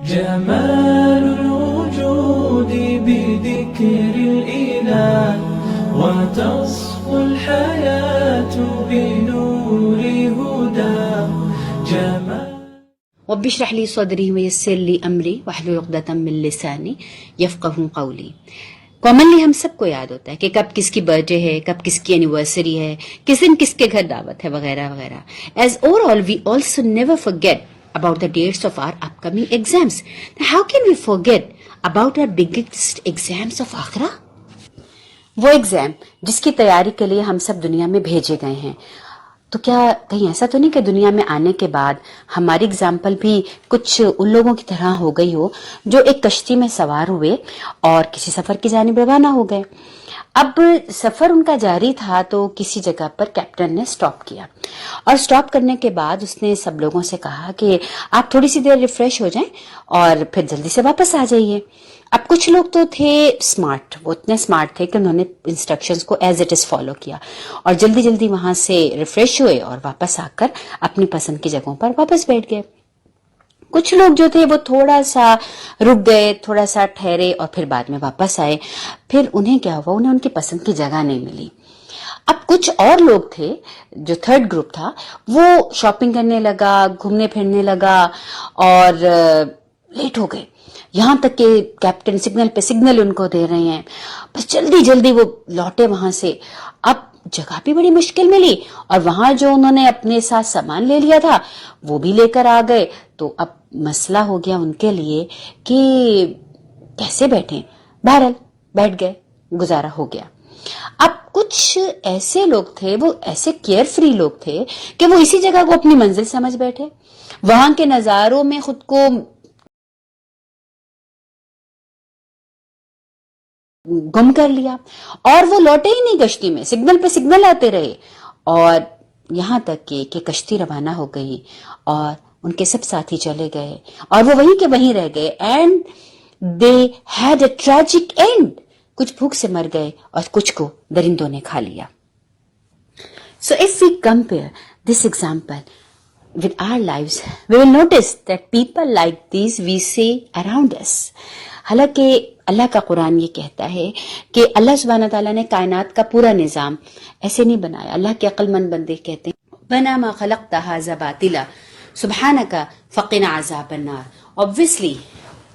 جمال الوجود بذكر الإله وتصفو الحياة بنور هداه. جمال رب اشرح لي صدری ویسر لی امری واحلل عقدۃ من لسانی یفقہوا قولی. کامنلی ہم سب کو یاد ہوتا ہے کہ کب کس کی برتھ ڈے ہے، کب کس کی اینیورسری ہے، کس دن کس کے گھر دعوت ہے، وغیرہ وغیرہ. As overall we also never forget about the dates of our upcoming exams. Now, how can we forget about our biggest exams of آخرہ؟ وہ ایگزام جس کی تیاری کے لیے ہم سب دنیا میں بھیجے گئے ہیں. تو کیا کہیں ایسا تو نہیں کہ دنیا میں آنے کے بعد ہماری اگزامپل بھی کچھ ان لوگوں کی طرح ہو گئی ہو جو ایک کشتی میں سوار ہوئے اور کسی سفر کی جانب روانہ ہو گئے. اب سفر ان کا جاری تھا تو کسی جگہ پر کیپٹن نے سٹاپ کیا، اور سٹاپ کرنے کے بعد اس نے سب لوگوں سے کہا کہ آپ تھوڑی سی دیر ریفریش ہو جائیں اور پھر جلدی سے واپس آ جائیے. اب کچھ لوگ تو تھے اسمارٹ، وہ اتنے اسمارٹ تھے کہ انہوں نے انسٹرکشنز کو ایز اٹ از فالو کیا اور جلدی جلدی وہاں سے ریفریش ہوئے اور واپس آ کر اپنی پسند کی جگہوں پر واپس بیٹھ گئے. کچھ لوگ جو تھے وہ تھوڑا سا رک گئے، تھوڑا سا ٹھہرے اور پھر بعد میں واپس آئے. پھر انہیں کیا ہوا، انہیں ان کی پسند کی جگہ نہیں ملی. اب کچھ اور لوگ تھے، جو تھرڈ گروپ تھا، وہ شاپنگ کرنے لگا، گھومنے پھرنے لگا اور لیٹ ہو گئے. یہاں تک کہ کیپٹن سگنل پہ سگنل ان کو دے رہے ہیں، بس جلدی جلدی وہ لوٹے وہاں سے. اب جگہ بھی بڑی مشکل ملی اور وہاں جو انہوں نے اپنے ساتھ سامان لے لیا تھا وہ بھی لے کر آ گئے. تو اب مسئلہ ہو گیا ان کے لیے کہ کیسے بیٹھیں. بہرحال بیٹھ گئے، گزارا ہو گیا. اب کچھ ایسے لوگ تھے، وہ ایسے کیئر فری لوگ تھے کہ وہ اسی جگہ کو اپنی منزل سمجھ بیٹھے، وہاں کے نظاروں میں خود کو گم کر لیا اور وہ لوٹے ہی نہیں کشتی میں. سگنل پہ سگنل آتے رہے اور یہاں تک کہ کشتی روانہ ہو گئی اور ان کے سب ساتھی چلے گئے اور وہ وہیں کے وہیں رہ گئے. And they had a tragic and. کچھ بھوک سے مر گئے اور کچھ کو درندوں نے کھا لیا. So if we compare this example with our lives, we will notice that people like these we see around us. حالانکہ اللہ کا قرآن یہ کہتا ہے کہ اللہ سبحانہ تعالیٰ نے کائنات کا پورا نظام ایسے نہیں بنایا. اللہ کے عقل مند بندے کہتے ہیں بنا ما خلقت ھذا باطلا سبحانک فقنا عذاب النار. Obviously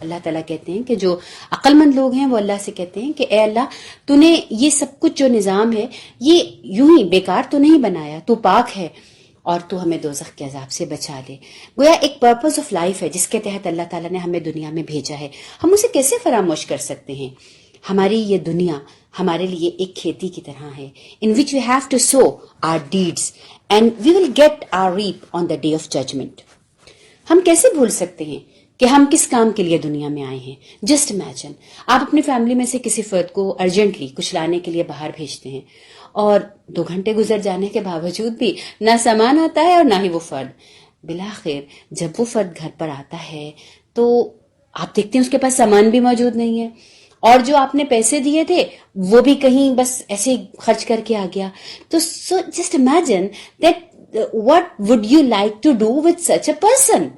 اللہ تعالیٰ کہتے ہیں کہ جو عقل مند لوگ ہیں وہ اللہ سے کہتے ہیں کہ اے اللہ، تو نے یہ سب کچھ جو نظام ہے یہ یوں ہی بیکار تو نہیں بنایا، تو پاک ہے اور تو ہمیں دوزخ کے عذاب سے بچا لے. گویا ایک پرپز آف لائف ہے جس کے تحت اللہ تعالیٰ نے ہمیں دنیا میں بھیجا ہے. ہم اسے کیسے فراموش کر سکتے ہیں؟ ہماری یہ دنیا ہمارے لیے ایک کھیتی کی طرح ہے in which we have to sow our deeds and we will get our reap on the day of judgment. ہم کیسے بھول سکتے ہیں کہ ہم کس کام کے لیے دنیا میں آئے ہیں؟ جسٹ امیجن، آپ اپنی فیملی میں سے کسی فرد کو ارجنٹلی کچھ لانے کے لیے باہر بھیجتے ہیں اور 2 گھنٹے گزر جانے کے باوجود بھی نہ سامان آتا ہے اور نہ ہی وہ فرد. بالآخر جب وہ فرد گھر پر آتا ہے تو آپ دیکھتے ہیں اس کے پاس سامان بھی موجود نہیں ہے اور جو آپ نے پیسے دیے تھے وہ بھی کہیں بس ایسے ہی خرچ کر کے آ گیا. تو so just imagine that what would you like to do with such a person.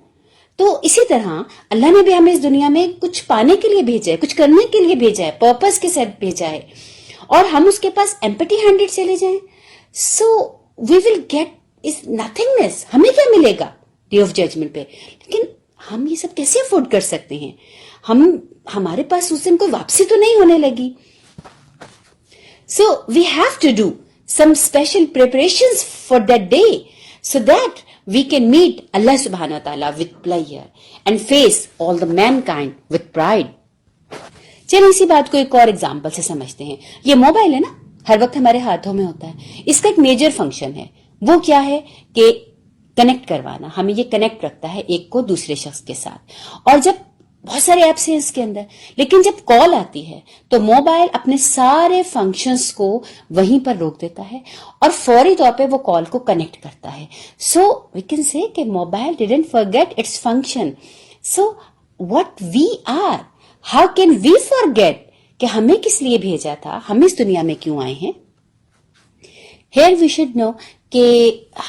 تو اسی طرح اللہ نے بھی ہمیں اس دنیا میں کچھ پانے کے لیے بھیجا ہے، کچھ کرنے کے لیے بھیجا ہے، پرپس کے ساتھ بھیجا ہے، اور ہم اس کے پاس ایمپٹی ہینڈڈ چلے جائیں. سو وی ول گیٹ از نتھنگنیس. ہمیں کیا ملے گا ڈے آف ججمنٹ پہ؟ لیکن ہم یہ سب کیسے افورڈ کر سکتے ہیں؟ ہمارے پاس اس دن کوئی واپسی تو نہیں ہونے لگی. So we have to do some special preparations for that day so that we can meet Allah subhanahu wa ta'ala with pleasure and face all the mankind with pride. چلیں اسی بات کو ایک اور ایگزامپل سے سمجھتے ہیں. یہ موبائل ہے نا، ہر وقت ہمارے ہاتھوں میں ہوتا ہے. اس کا ایک میجر فنکشن ہے، وہ کیا ہے کہ کنیکٹ کروانا. ہمیں یہ کنیکٹ رکھتا ہے ایک کو دوسرے شخص کے ساتھ. اور جب بہت سارے ایپس ہیں اس کے اندر، لیکن جب کال آتی ہے تو موبائل اپنے سارے فنکشنز کو وہیں پر روک دیتا ہے اور فوری طور پہ وہ کال کو کنیکٹ کرتا ہے. سو وی کین سے کہ mobile didn't forget its function. So what we are, how can we forget کہ ہمیں کس لیے بھیجا تھا، ہم اس دنیا میں کیوں آئے ہیں. ہیئر وی شوڈ نو کہ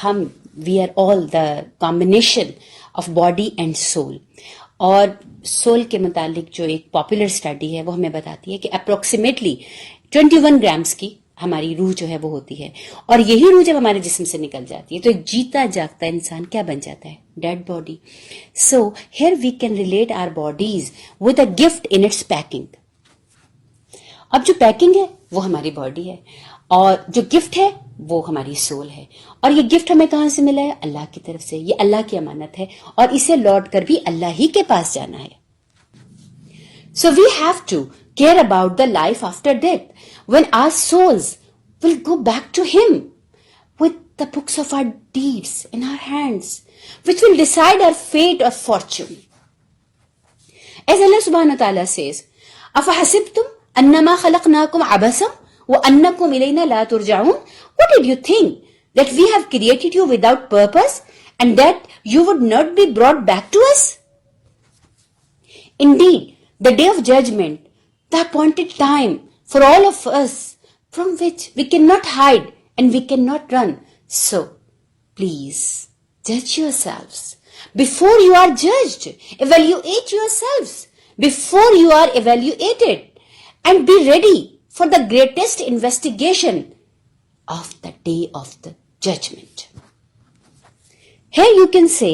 ہم we are all the combination of body and soul. اور سول کے متعلق جو ایک پاپولر اسٹڈی ہے وہ ہمیں بتاتی ہے کہ اپروکسیمیٹلی 21 گرامز کی ہماری روح جو ہے وہ ہوتی ہے, اور یہی روح جب ہمارے جسم سے نکل جاتی ہے تو ایک جیتا جاگتا انسان کیا بن جاتا ہے, dead body. So here we can relate our bodies with a gift in its packing. اب جو پیکنگ ہے وہ ہماری باڈی ہے, اور جو گفٹ ہے وہ ہماری سول ہے. اور یہ گفٹ ہمیں کہاں سے ملا ہے؟ اللہ کی طرف سے. یہ اللہ کی امانت ہے اور اسے لوٹ کر بھی اللہ ہی کے پاس جانا ہے. So we have to care about the life after death, when our souls will go back to Him with the books of our deeds in our hands, which will decide our fate or fortune. As Allah subhanahu wa ta'ala says, أَفَحَسِبْتُمْ أَنَّمَا خَلَقْنَاكُمْ عَبَثًا وَأَنَّكُمْ إِلَيْنَا لَا تُرْجَعُونَ. What did you think? That we have created you without purpose and that you would not be brought back to us? Indeed, the day of judgment, the appointed time for all of us, from which we cannot hide and we cannot run. So, please, judge yourselves before you are judged. Evaluate yourselves before you are evaluated, and be ready for the greatest investigation of the day of the judgment. Here you can say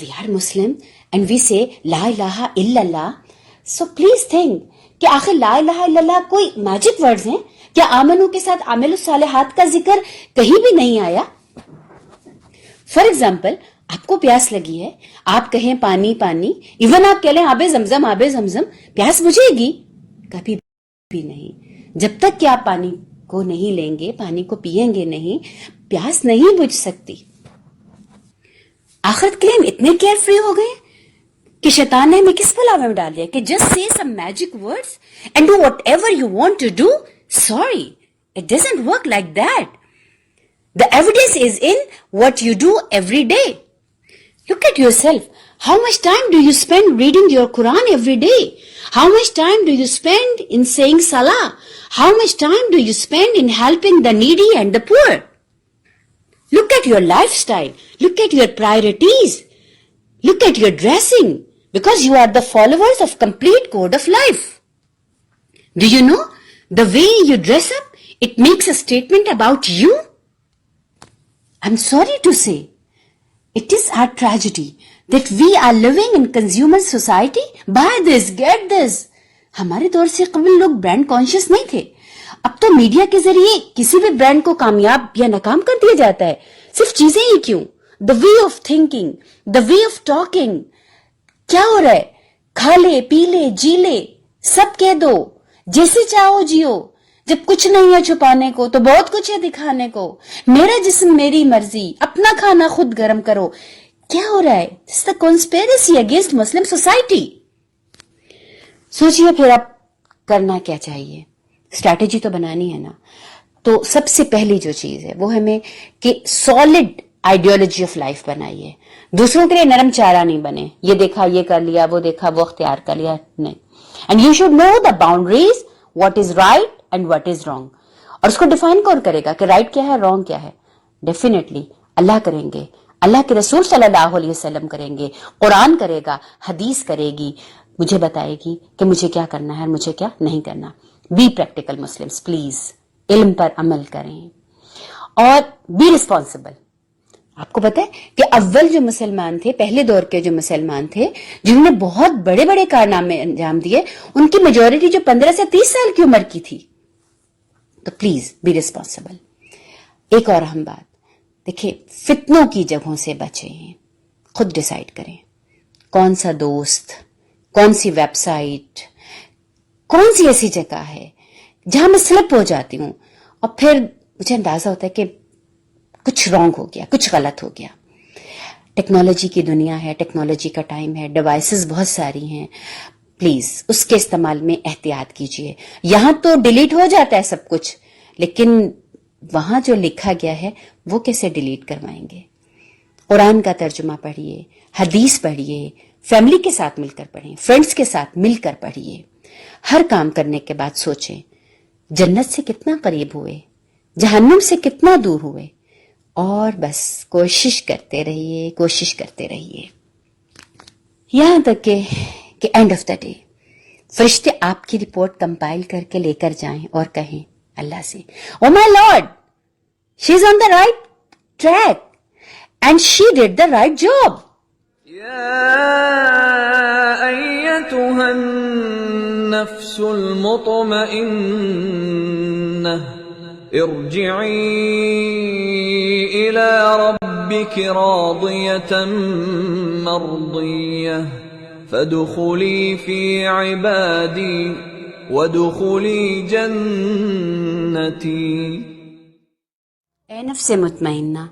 we are Muslim and we say La ilaha illallah. So please think کہ آخر لا الہ الا اللہ کوئی magic words ہیں کیا؟ آمنو کے ساتھ عامل الصالحات کا ذکر کہیں بھی نہیں آیا. فار ایگزامپل, آپ کو پیاس لگی ہے, آپ کہیں پانی پانی, ایون آپ کہہ لیں آب زمزم آب زمزم, پیاس بجھے گی؟ کبھی بھی نہیں. جب تک کہ آپ پانی کو نہیں لیں گے, پانی کو پیئیں گے نہیں, پیاس نہیں بجھ سکتی. آخرت کے لیے ہم اتنے کیئر فری ہو گئے کہ شیطان نے ہمیں کس بلاوے میں ڈال دیا کہ just say some magic words and do whatever you want to do. Sorry, it doesn't work like that. The evidence is in what you do every day. Look at yourself. How much time do you spend reading your Quran every day? How much time do you spend in saying salah? How much time do you spend in helping the needy and the poor? Look at your lifestyle. Look at your priorities. Look at your dressing, because you are the followers of complete code of life. Do you know, the way you dress up, it makes a statement about you. I'm sorry to say, it is our tragedy that we are living in consumer society. Buy this, get this. ہمارے دور سے قبل لوگ brand conscious نہیں تھے. اب تو media کے ذریعے کسی بھی برانڈ کو کامیاب یا ناکام کر دیا جاتا ہے. صرف چیزیں ہی کیوں, the way of thinking, the way of talking. کیا ہو رہا ہے؟ کھا لے, پی لے, جی لے, سب کہہ دو, جیسے چاہو جیو. جب کچھ نہیں ہے چھپانے کو تو بہت کچھ ہے دکھانے کو. میرا جسم میری مرضی, اپنا کھانا خود گرم کرو. کیا ہو رہا ہے؟ It's the conspiracy against Muslim society. سوچئے پھر اب کرنا کیا چاہیے. اسٹریٹجی تو بنانی ہے نا. تو سب سے پہلی جو چیز ہے وہ ہمیں کہ سالڈ آئیڈیالوجی آف لائف بنائیے. دوسروں کے لیے نرم چارہ نہیں بنے, یہ دیکھا یہ کر لیا, وہ دیکھا وہ اختیار کر لیا, نہیں. And you should know the boundaries, what is right and what is wrong. اور اس کو ڈیفائن کون کرے گا کہ رائٹ کیا ہے, رانگ کیا ہے؟ ڈیفینیٹلی اللہ کریں گے, اللہ کے رسول صلی اللہ علیہ وسلم کریں گے, قرآن کرے گا, حدیث کرے گی, مجھے بتائے گی کہ مجھے کیا کرنا ہے اور مجھے کیا نہیں کرنا. بی پریکٹیکل مسلمس پلیز, علم پر عمل کریں اور بی ریسپانسبل. آپ کو پتا ہے کہ اول جو مسلمان تھے, پہلے دور کے جو مسلمان تھے جنہوں نے بہت بڑے بڑے کارنامے انجام دیے, ان کی میجورٹی جو 15 سے 30 سال کی عمر کی تھی. تو پلیز بی ریسپانسبل. ایک اور اہم بات, دیکھیں فتنوں کی جگہوں سے بچیں, خود ڈیسائیڈ کریں کون سا دوست, کون سی ویب سائٹ, کون سی ایسی جگہ ہے جہاں میں سلپ ہو جاتی ہوں اور پھر مجھے اندازہ ہوتا ہے کہ کچھ رانگ ہو گیا, کچھ غلط ہو گیا. ٹیکنالوجی کی دنیا ہے, ٹیکنالوجی کا ٹائم ہے, ڈیوائسز بہت ساری ہیں. پلیز اس کے استعمال میں احتیاط کیجیے. یہاں تو ڈیلیٹ ہو جاتا ہے سب کچھ, لیکن وہاں جو لکھا گیا ہے وہ کیسے ڈیلیٹ کروائیں گے؟ قرآن کا ترجمہ پڑھیے, حدیث پڑھیے, فیملی کے ساتھ مل کر پڑھیں, فرینڈس کے ساتھ مل کر پڑھیے. ہر کام کرنے کے بعد سوچیں جنت سے کتنا قریب ہوئے, جہنم سے کتنا دور ہوئے. اور بس کوشش کرتے رہیے یہاں تک کہ اینڈ آف دا ڈے فرشتے آپ کی رپورٹ کمپائل کر کے لے کر جائیں اور کہیں اللہ سے oh my lord she is on the right track and she did the right job. يا أيتها النفس المطمئنة ارجعي إلى ربك راضية مرضية فادخلي في عبادي وادخلي جنتي. اے نفس مطمئنہ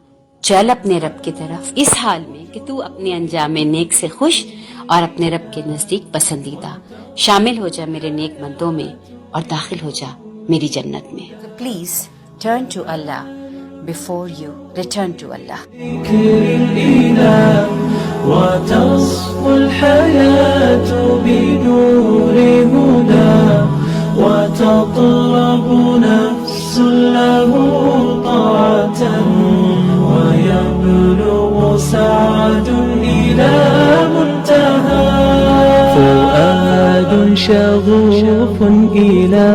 چل اپنے رب کی طرف اس حال میں کہ تو اپنے انجام نیک سے خوش اور اپنے رب کے نزدیک پسندیدہ. شامل ہو جا میرے نیک بندوں میں اور داخل ہو جا میری جنت میں. Please turn to Allah before you return to Allah. ذكر الإله وتصفو الحياة بنور هدى وتطلب نفس له طاعة ويبلغ سعد إلى منتهى فؤاد شغوف إلى